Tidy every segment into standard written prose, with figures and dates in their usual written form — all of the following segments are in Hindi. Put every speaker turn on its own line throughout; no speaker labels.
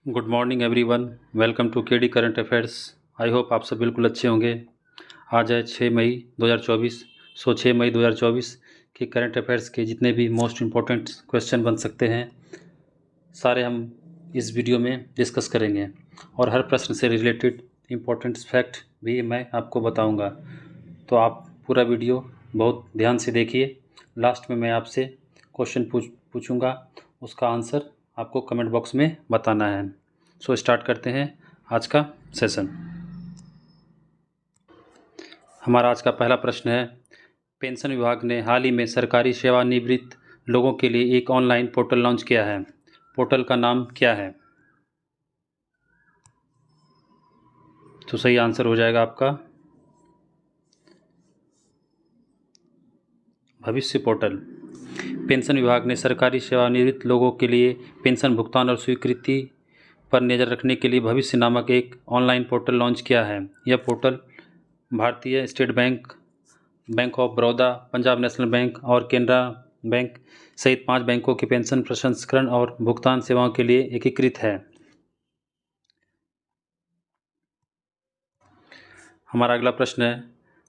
Good morning everyone. Welcome to KD current affairs. I hope आप सब बिल्कुल अच्छे होंगे। आज है 6 मई 2024। 6 मई 2024 के करंट अफेयर्स के जितने भी मोस्ट इम्पोर्टेंट क्वेश्चन बन सकते हैं सारे हम इस वीडियो में डिस्कस करेंगे और हर प्रश्न से रिलेटेड इम्पोर्टेंट फैक्ट भी मैं आपको बताऊंगा। तो आप पूरा वीडियो बहुत ध्यान से देखिए। लास्ट में मैं आपसे क्वेश्चन पूछूंगा, उसका आंसर आपको कमेंट बॉक्स में बताना है। सो स्टार्ट करते हैं आज का सेशन। हमारा आज का पहला प्रश्न है, पेंशन विभाग ने हाल ही में सरकारी सेवानिवृत्त लोगों के लिए एक ऑनलाइन पोर्टल लॉन्च किया है। पोर्टल का नाम क्या है? तो सही आंसर हो जाएगा आपका भविष्य पोर्टल। पेंशन विभाग ने सरकारी सेवानिवृत्त लोगों के लिए पेंशन भुगतान और स्वीकृति पर नज़र रखने के लिए भविष्य नामक एक ऑनलाइन पोर्टल लॉन्च किया है। यह पोर्टल भारतीय state bank, bank of Baroda, Punjab national bank और केनरा बैंक सहित 5 बैंकों के पेंशन प्रसंस्करण और भुगतान सेवाओं के लिए एकीकृत है। हमारा अगला प्रश्न है,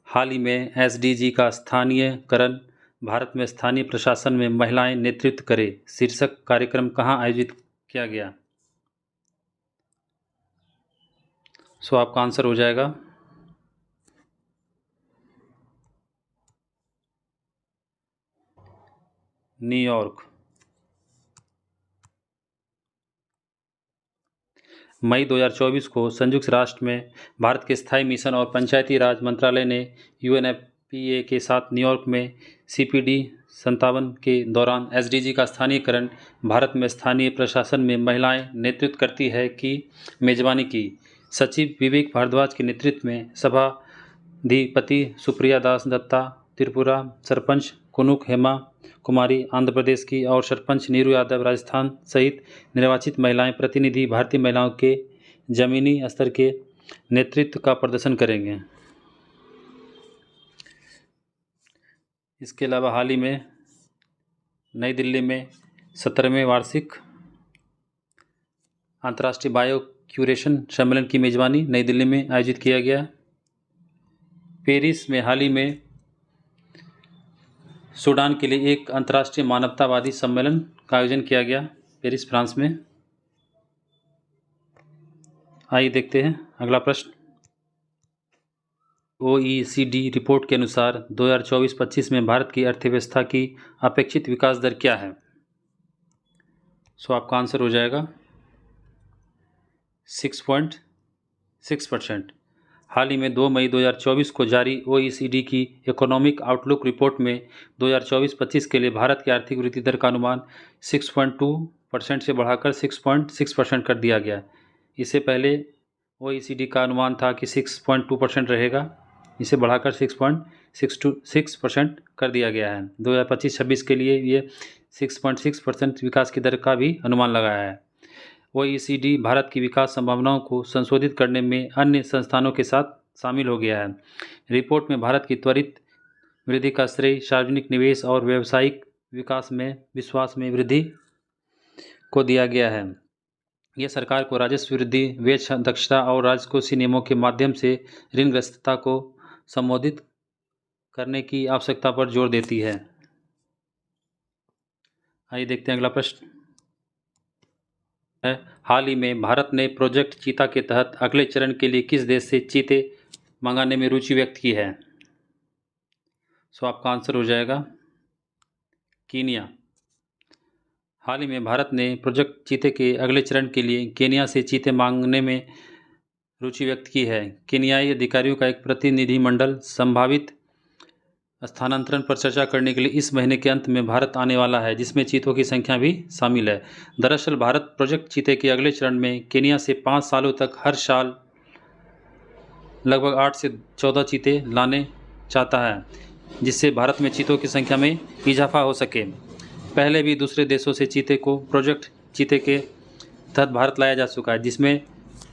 हाल ही में एसडीजी का स्थानीयकरण, भारत में स्थानीय प्रशासन में महिलाएं नेतृत्व करें शीर्षक कार्यक्रम कहाँ आयोजित किया गया? सो आपका आंसर हो जाएगा न्यूयॉर्क। मई 2024 को संयुक्त राष्ट्र में भारत के स्थायी मिशन और पंचायती राज मंत्रालय ने यूएनएफपीए के साथ न्यूयॉर्क में सीपीडी 57 के दौरान एसडीजी का स्थानीयकरण, भारत में स्थानीय प्रशासन में महिलाएं नेतृत्व करती है की मेजबानी की। सचिव विवेक भारद्वाज के नेतृत्व में सभाधिपति सुप्रिया दास दत्ता त्रिपुरा, सरपंच कुनुक हेमा कुमारी आंध्र प्रदेश की और सरपंच नीरू यादव राजस्थान सहित निर्वाचित महिलाएं प्रतिनिधि भारतीय महिलाओं के जमीनी स्तर के नेतृत्व का प्रदर्शन करेंगे। इसके अलावा हाल ही में नई दिल्ली में 17वें वार्षिक अंतर्राष्ट्रीय बायो क्यूरेशन सम्मेलन की मेजबानी नई दिल्ली में आयोजित किया गया। पेरिस में हाल ही में सूडान के लिए एक अंतर्राष्ट्रीय मानवतावादी सम्मेलन का आयोजन किया गया, पेरिस फ्रांस में। आइए देखते हैं अगला प्रश्न। ओईसीडी रिपोर्ट के अनुसार 2024-25 में भारत की अर्थव्यवस्था की अपेक्षित विकास दर क्या है? सो आपका आंसर हो जाएगा 6.6%। हाल ही में 2 मई 2024 को जारी ओईसीडी की इकोनॉमिक आउटलुक रिपोर्ट में 2024-25 के लिए भारत की आर्थिक वृद्धि दर का अनुमान 6.2% से बढ़ाकर 6.6% कर दिया गया। इससे पहले ओईसीडी का अनुमान था कि 6.2% रहेगा, इसे बढ़ाकर 6.6% कर दिया गया है। 2025-26 के लिए ये 6.6% विकास की दर का भी अनुमान लगाया है। ओईसीडी भारत की विकास संभावनाओं को संशोधित करने में अन्य संस्थानों के साथ शामिल हो गया है। रिपोर्ट में भारत की त्वरित वृद्धि का श्रेय सार्वजनिक निवेश और व्यावसायिक विश्वास में वृद्धि को दिया गया है। यह सरकार को राजस्व वृद्धि, व्यय दक्षता और राजकोषीय नियमों के माध्यम से ऋणग्रस्तता को संबोधित करने की आवश्यकता पर जोर देती है। आइए देखते हैं अगला प्रश्न है, हाल ही में भारत ने प्रोजेक्ट चीता के तहत अगले चरण के लिए किस देश से चीते मंगाने में रुचि व्यक्त की है? सो आपका आंसर हो जाएगा कीनिया। हाल ही में भारत ने प्रोजेक्ट चीते के अगले चरण के लिए केनिया से चीते मांगने में रुचि व्यक्त की है। केनियाई अधिकारियों का एक प्रतिनिधिमंडल संभावित स्थानांतरण पर चर्चा करने के लिए इस महीने के अंत में भारत आने वाला है, जिसमें चीतों की संख्या भी शामिल है। दरअसल भारत प्रोजेक्ट चीते के अगले चरण में केनिया से 5 सालों तक हर साल लगभग 8 से 14 चीते लाने चाहता है, जिससे भारत में चीतों की संख्या में इजाफा हो सके। पहले भी दूसरे देशों से चीते को प्रोजेक्ट चीते के तहत भारत लाया जा चुका है, जिसमें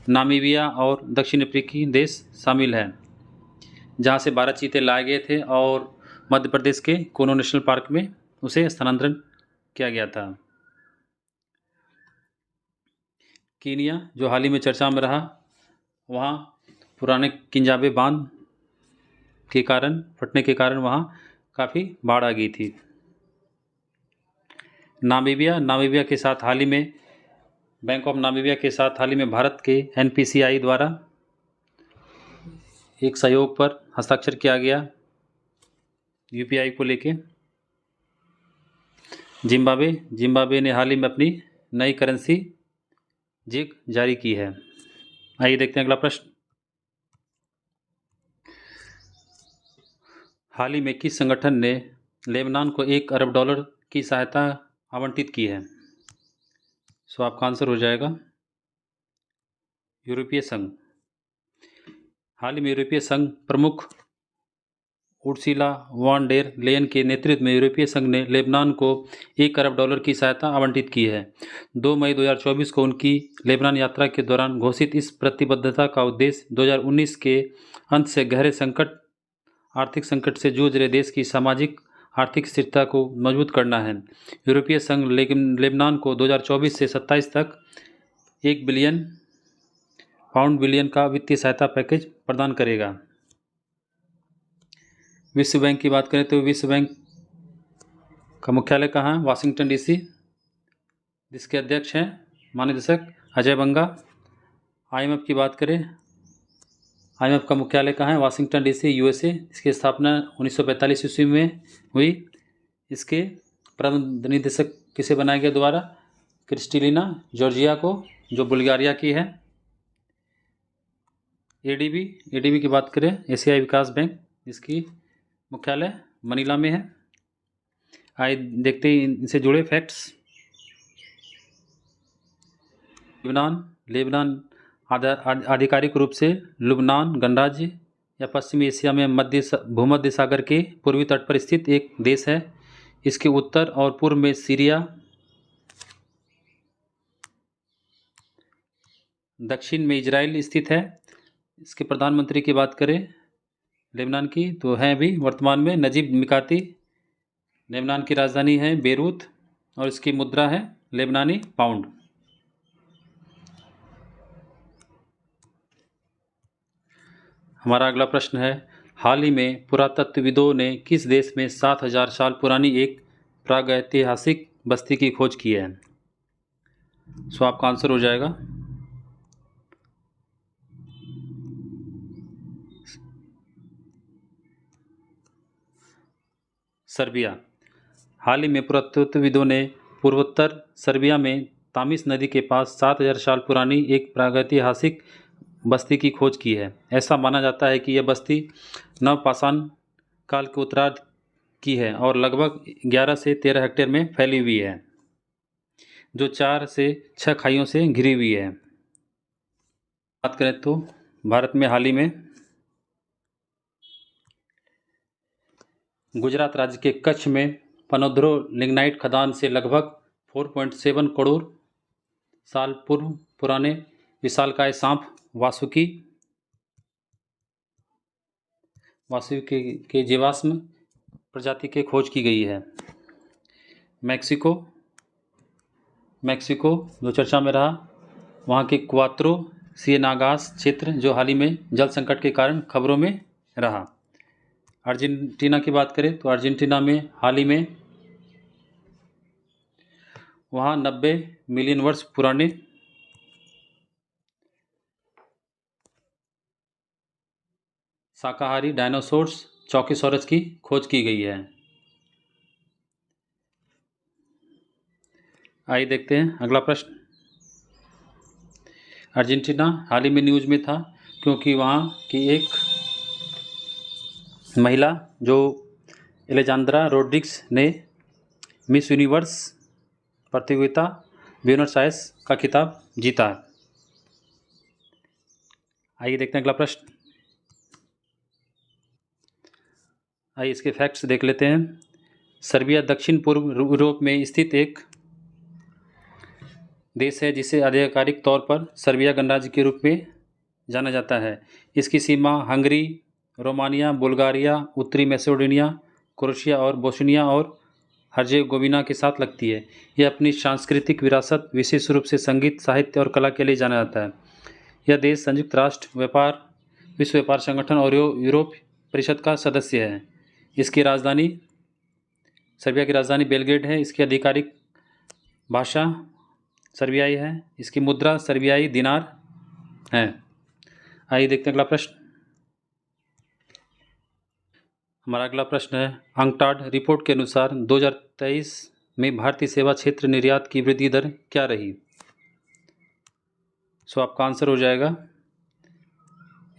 नामीबिया और दक्षिण अफ्रीकी देश शामिल हैं, जहां से 12 चीते लाए गए थे और मध्य प्रदेश के कोनो नेशनल पार्क में उसे स्थानांतरण किया गया था। कीनिया जो हाल ही में चर्चा में रहा, वहाँ पुराने किंजाबे बांध के कारण फटने के कारण वहाँ काफ़ी बाढ़ आ गई थी। नामीबिया के साथ हाल ही में बैंक ऑफ नामीबिया के साथ हाल ही में भारत के NPCI द्वारा एक सहयोग पर हस्ताक्षर किया गया UPI को लेके। जिम्बाब्वे ने हाल ही में अपनी नई करेंसी जिग जारी की है। आइए देखते हैं अगला प्रश्न। हाल ही में किस संगठन ने लेबनान को $1 अरब की सहायता आवंटित की है? सो आपका आंसर हो जाएगा यूरोपीय संघ। हाल ही में यूरोपीय संघ प्रमुख उर्सुला वॉन डेर लेयन के नेतृत्व में यूरोपीय संघ ने लेबनान को $1 अरब की सहायता आवंटित की है। 2 मई 2024 को उनकी लेबनान यात्रा के दौरान घोषित इस प्रतिबद्धता का उद्देश्य 2019 के अंत से गहरे आर्थिक संकट से जूझ रहे देश की सामाजिक आर्थिक स्थिरता को मजबूत करना है। यूरोपीय संघ लेबनान को 2024 से 27 तक £1 बिलियन का वित्तीय सहायता पैकेज प्रदान करेगा। विश्व बैंक की बात करें तो विश्व बैंक का मुख्यालय कहाँ है? वाशिंगटन DC, जिसके अध्यक्ष हैं महानिदेशक अजय बंगा। IMF की बात करें, IMF का मुख्यालय कहाँ है? Washington DC USA। इसकी स्थापना 1945 ईस्वी में हुई। इसके प्रबंध निदेशक किसे बनाया गया दोबारा? क्रिस्टलिना जॉर्जिया को, जो बुल्गारिया की है। ADB की बात करें, एशियाई विकास बैंक, इसकी मुख्यालय मनीला में है। आइए देखते हैं इनसे जुड़े फैक्ट्स। लेबनान आधिकारिक रूप से लुबनान गणराज्य या पश्चिमी एशिया में भूमध्य सागर के पूर्वी तट पर स्थित एक देश है। इसके उत्तर और पूर्व में सीरिया, दक्षिण में इजराइल स्थित है। इसके प्रधानमंत्री की बात करें लेबनान की, तो हैं भी वर्तमान में नजीब मिकाती। लेबनान की राजधानी है बेरूत और इसकी मुद्रा है लेबनानी पाउंड। हमारा अगला प्रश्न है, हाल ही में पुरातत्वविदों ने किस देश में 7000 साल पुरानी एक प्रागैतिहासिक बस्ती की खोज की है? सो आपका आंसर हो जाएगा सर्बिया। हाल ही में पुरातत्वविदों ने पूर्वोत्तर सर्बिया में तामिस नदी के पास 7000 साल पुरानी एक प्रागैतिहासिक बस्ती की खोज की है। ऐसा माना जाता है कि यह बस्ती नवपाषाण काल के उत्तरार्ध की है और लगभग 11 से 13 हेक्टेयर में फैली हुई है, जो 4 से 6 खाइयों से घिरी हुई है। बात करें तो भारत में हाल ही में गुजरात राज्य के कच्छ में पनोद्रो लिग्नाइट खदान से लगभग 4.7 करोड़ साल पूर्व पुराने विशालकाय सांप वासुकी के जीवाश्म प्रजाति के खोज की गई है। मैक्सिको जो चर्चा में रहा, वहाँ के क्वात्रो सिएनागास क्षेत्र जो हाल ही में जल संकट के कारण खबरों में रहा। अर्जेंटीना की बात करें तो अर्जेंटीना में हाल ही में वहाँ 90 मिलियन वर्ष पुराने शाकाहारी डायनासोर्स चौकीसॉरस की खोज की गई है। आइए देखते हैं अगला प्रश्न। अर्जेंटीना हाल ही में न्यूज़ में था क्योंकि वहाँ की एक महिला जो एलेजांद्रा रोड्रिग्स ने मिस यूनिवर्स प्रतियोगिता ब्यूनस आयर्स का खिताब जीता है। आइए देखते हैं अगला प्रश्न। आइए इसके फैक्ट्स देख लेते हैं। सर्बिया दक्षिण पूर्व यूरोप में स्थित एक देश है जिसे आधिकारिक तौर पर सर्बिया गणराज्य के रूप में जाना जाता है। इसकी सीमा हंगरी, रोमानिया, बुल्गारिया, उत्तरी मैसेडोनिया, क्रोएशिया और बोस्निया और हर्जे गोविना के साथ लगती है। यह अपनी सांस्कृतिक विरासत, विशेष रूप से संगीत, साहित्य और कला के लिए जाना जाता है। यह देश संयुक्त राष्ट्र विश्व व्यापार संगठन और यूरोप परिषद का सदस्य है। इसकी राजधानी सर्बिया की राजधानी बेलग्रेड है। इसकी आधिकारिक भाषा सर्बियाई है। इसकी मुद्रा सर्बियाई दिनार है। आइए देखते हैं अगला प्रश्न। हमारा अगला प्रश्न है, अंकटाड रिपोर्ट के अनुसार 2023 में भारतीय सेवा क्षेत्र निर्यात की वृद्धि दर क्या रही? सो आपका आंसर हो जाएगा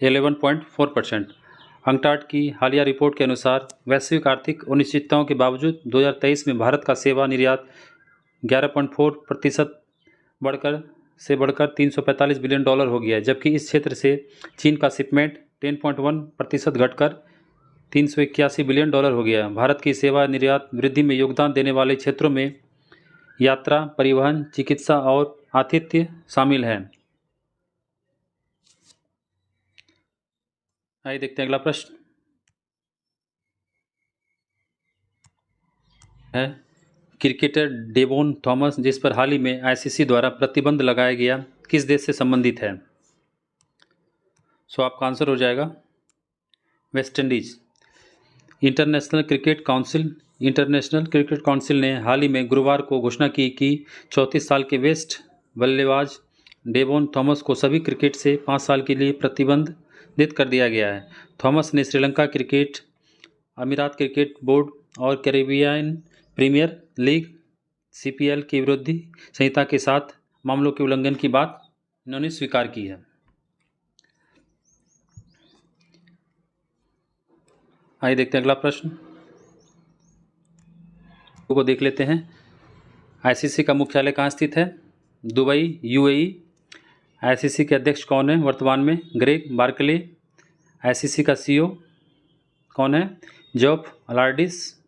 11.4%। अंकटाड की हालिया रिपोर्ट के अनुसार वैश्विक आर्थिक अनिश्चितताओं के बावजूद 2023 में भारत का सेवा निर्यात 11.4% बढ़कर $345 बिलियन हो गया है, जबकि इस क्षेत्र से चीन का शिपमेंट 10.1% घटकर $381 बिलियन हो गया। भारत की सेवा निर्यात वृद्धि में योगदान देने वाले क्षेत्रों में यात्रा, परिवहन, चिकित्सा और आतिथ्य शामिल हैं। आइए देखते हैं अगला प्रश्न है, क्रिकेटर डेवोन थॉमस, जिस पर हाल ही में आईसीसी द्वारा प्रतिबंध लगाया गया, किस देश से संबंधित है? सो आपका आंसर हो जाएगा West Indies. International cricket council ने हाल ही में गुरुवार को घोषणा की कि 34 साल के वेस्ट बल्लेबाज डेवोन थॉमस को सभी क्रिकेट से 5 साल के लिए प्रतिबंधित कर दिया गया है। थॉमस ने श्रीलंका क्रिकेट, अमीरात क्रिकेट बोर्ड और कैरेबियन प्रीमियर लीग सीपीएल की विरोधी संहिता के साथ मामलों के उल्लंघन की बात इन्होंने स्वीकार की है। आइए देखते हैं अगला प्रश्न को देख लेते हैं। आईसीसी का मुख्यालय कहाँ स्थित है? Dubai, UAE. आईसीसी के अध्यक्ष कौन है वर्तमान में? Greg Barclay. आईसीसी का सीईओ कौन है? जॉफ अलार्डिस।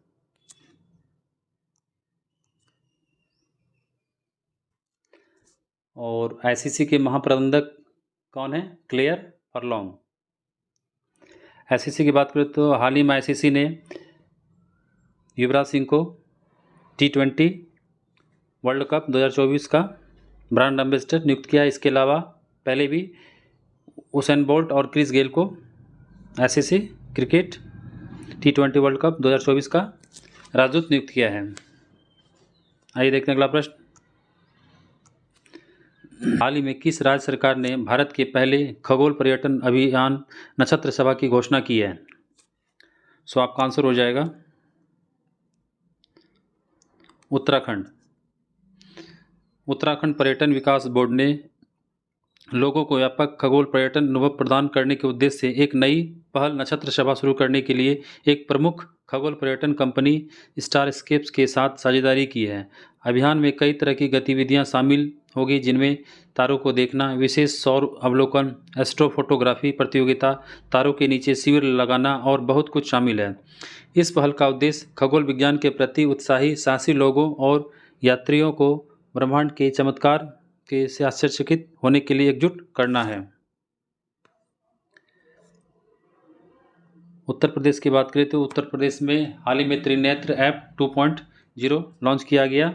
और आईसीसी के महाप्रबंधक कौन है? Clear furlong. आईसीसी की बात करें तो हाल ही में आईसीसी ने युवराज सिंह को T20 वर्ल्ड कप 2024 का ब्रांड एम्बेसडर नियुक्त किया। इसके अलावा पहले भी उसेन बोल्ट और क्रिस गेल को ICC cricket T20 world cup 2024 का राजदूत नियुक्त किया है। आइए देखते हैं अगला प्रश्न। हाल ही में किस राज्य सरकार ने भारत के पहले खगोल पर्यटन अभियान नक्षत्र सभा की घोषणा की है? सो आपका आंसर हो जाएगा उत्तराखंड। उत्तराखंड पर्यटन विकास बोर्ड ने लोगों को व्यापक खगोल पर्यटन अनुभव प्रदान करने के उद्देश्य से एक नई पहल नक्षत्र सभा शुरू करने के लिए एक प्रमुख खगोल पर्यटन कंपनी स्टारस्केप्स के साथ साझेदारी की है। अभियान में कई तरह की गतिविधियां शामिल होगी, जिनमें तारों को देखना, विशेष सौर अवलोकन, एस्ट्रोफोटोग्राफी प्रतियोगिता, तारों के नीचे शिविर लगाना और बहुत कुछ शामिल है। इस पहल का उद्देश्य खगोल विज्ञान के प्रति उत्साही साहसी लोगों और यात्रियों को ब्रह्मांड के चमत्कार के से आश्चर्यचकित होने के लिए एकजुट करना है। उत्तर प्रदेश की बात करें तो उत्तर प्रदेश में हाल ही में त्रिनेत्र ऐप 2.0 लॉन्च किया गया।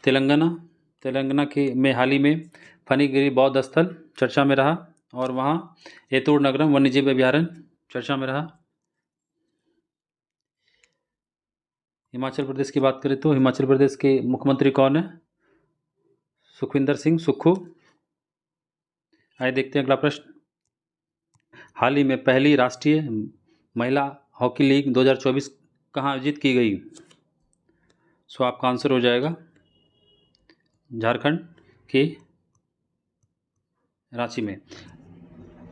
तेलंगाना के में हाल ही में फनीगिरी बौद्ध स्थल चर्चा में रहा और वहाँ एतूर नगरम वन्यजीव अभयारण्य चर्चा में रहा। हिमाचल प्रदेश की बात करें तो हिमाचल प्रदेश के मुख्यमंत्री कौन है? सुखविंदर सिंह सुक्खू। आइए देखते हैं अगला प्रश्न। हाल ही में पहली राष्ट्रीय महिला हॉकी लीग 2024 कहाँ आयोजित की गई? सो आपका आंसर हो जाएगा झारखंड के रांची में।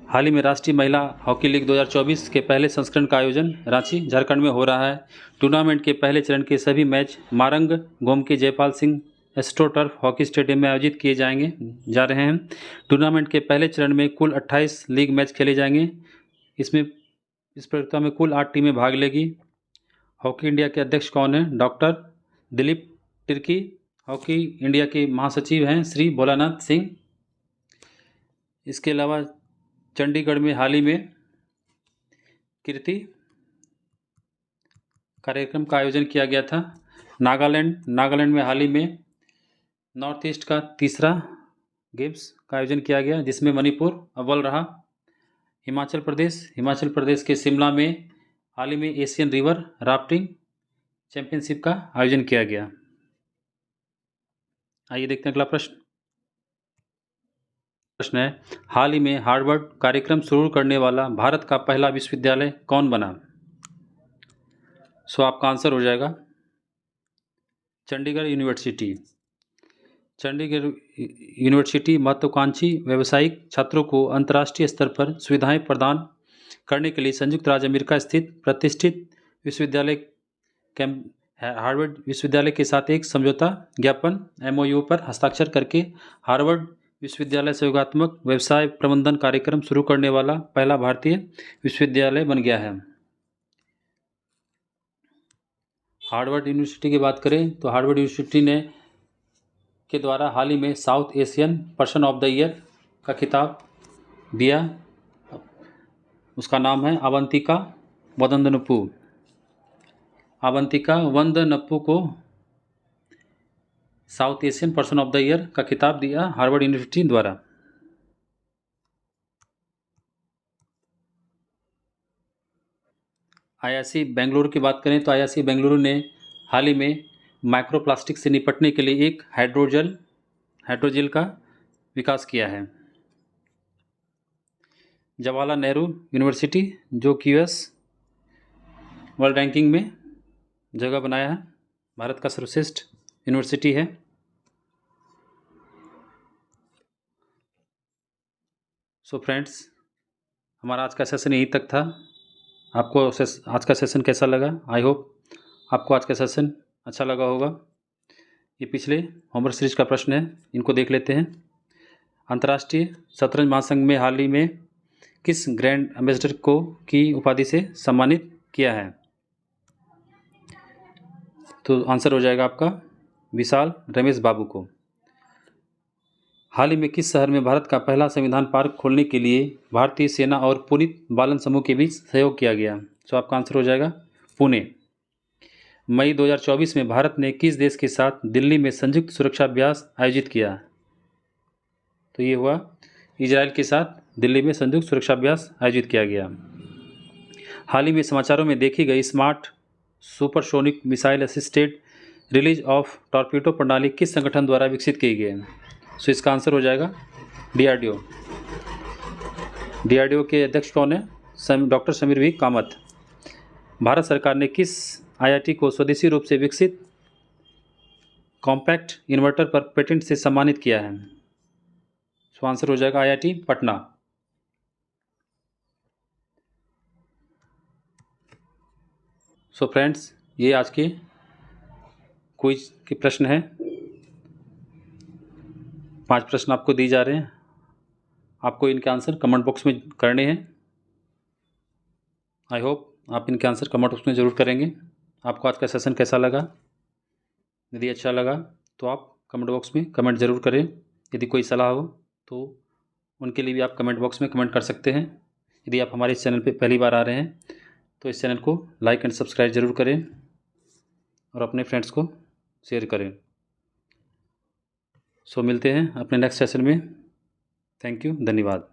हाल ही में राष्ट्रीय महिला हॉकी लीग 2024 के पहले संस्करण का आयोजन रांची, झारखंड में हो रहा है। टूर्नामेंट के पहले चरण के सभी मैच मारंग गोम के Jaipal Singh astroturf hockey stadium में आयोजित किए जा रहे हैं। टूर्नामेंट के पहले चरण में कुल 28 लीग मैच खेले जाएंगे। इस प्रतियोगिता में कुल 8 टीमें भाग लेगी। हॉकी इंडिया के अध्यक्ष कौन है? Doctor Dilip Tirkey. Hockey India के महासचिव हैं श्री भोलानाथ सिंह। इसके अलावा चंडीगढ़ में हाल ही में कीर्ति कार्यक्रम का आयोजन किया गया था? नागालैंड में हाल ही में नॉर्थ ईस्ट का तीसरा गेम्स का आयोजन किया गया, जिसमें मणिपुर अव्वल रहा। हिमाचल प्रदेश के शिमला में हाल ही में एशियन रिवर राफ्टिंग चैंपियनशिप का आयोजन किया गया। आइए देखते हैं अगला प्रश्न है, हाल ही में हार्वर्ड कार्यक्रम शुरू करने वाला भारत का पहला विश्वविद्यालय कौन बना? सो आपका आंसर हो जाएगा चंडीगढ़ यूनिवर्सिटी महत्वाकांक्षी व्यावसायिक छात्रों को अंतर्राष्ट्रीय स्तर पर सुविधाएं प्रदान करने के लिए संयुक्त राज्य अमेरिका स्थित प्रतिष्ठित विश्वविद्यालय हार्वर्ड विश्वविद्यालय के साथ एक समझौता ज्ञापन MOU पर हस्ताक्षर करके हार्वर्ड विश्वविद्यालय सहयोगात्मक व्यवसाय प्रबंधन कार्यक्रम शुरू करने वाला पहला भारतीय विश्वविद्यालय बन गया है। हार्वर्ड यूनिवर्सिटी की बात करें तो हार्वर्ड यूनिवर्सिटी ने के द्वारा हाल ही में south Asian person of the year का खिताब दिया। उसका नाम है अवंतिका वंदनप्पू को south Asian person of the year का खिताब दिया हार्वर्ड यूनिवर्सिटी द्वारा। IISc बेंगलुरु की बात करें तो IISc बेंगलुरु ने हाल ही में माइक्रोप्लास्टिक से निपटने के लिए एक हाइड्रोजेल का विकास किया है। जवाहरलाल नेहरू यूनिवर्सिटी जो QS वर्ल्ड रैंकिंग में जगह बनाया है, भारत का सर्वश्रेष्ठ यूनिवर्सिटी है। सो फ्रेंड्स, हमारा आज का सेशन यहीं तक था। आपको आज का सेशन कैसा लगा? आई होप आपको आज का सेशन अच्छा लगा होगा। ये पिछले होमवर्क सीरीज का प्रश्न है, इनको देख लेते हैं। अंतर्राष्ट्रीय शतरंज महासंघ में हाल ही में किस ग्रैंड एम्बेसडर को की उपाधि से सम्मानित किया है? तो आंसर हो जाएगा आपका विशाल रमेश बाबू को। हाल ही में किस शहर में भारत का पहला संविधान पार्क खोलने के लिए भारतीय सेना और पुलिस बालन समूह के बीच सहयोग किया गया? तो आपका आंसर हो जाएगा पुणे। मई 2024 में भारत ने किस देश के साथ दिल्ली में संयुक्त सुरक्षा अभ्यास आयोजित किया? तो ये हुआ इजराइल के साथ दिल्ली में संयुक्त सुरक्षा अभ्यास आयोजित किया गया। हाल ही में समाचारों में देखी गई smart supersonic missile assisted release of torpedo प्रणाली किस संगठन द्वारा विकसित की गई है? सो इसका आंसर हो जाएगा DRDO के अध्यक्ष कौन है? Doctor Sameer V Kamath. भारत सरकार ने किस IIT को स्वदेशी रूप से विकसित कॉम्पैक्ट इन्वर्टर पर पेटेंट से सम्मानित किया है? सो आंसर हो जाएगा IIT पटना। सो फ्रेंड्स, ये आज के क्विज के प्रश्न हैं। 5 प्रश्न आपको दिए जा रहे हैं, आपको इनके आंसर कमेंट बॉक्स में करने हैं। आई होप आप इनके आंसर कमेंट बॉक्स में ज़रूर करेंगे। आपको आज का सेशन कैसा लगा? यदि अच्छा लगा तो आप कमेंट बॉक्स में कमेंट ज़रूर करें। यदि कोई सलाह हो तो उनके लिए भी आप कमेंट बॉक्स में कमेंट कर सकते हैं। यदि आप हमारे इस चैनल पर पहली बार आ रहे हैं तो इस चैनल को लाइक एंड सब्सक्राइब ज़रूर करें और अपने फ्रेंड्स को शेयर करें। सो मिलते हैं अपने नेक्स्ट सेशन में। थैंक यू, धन्यवाद।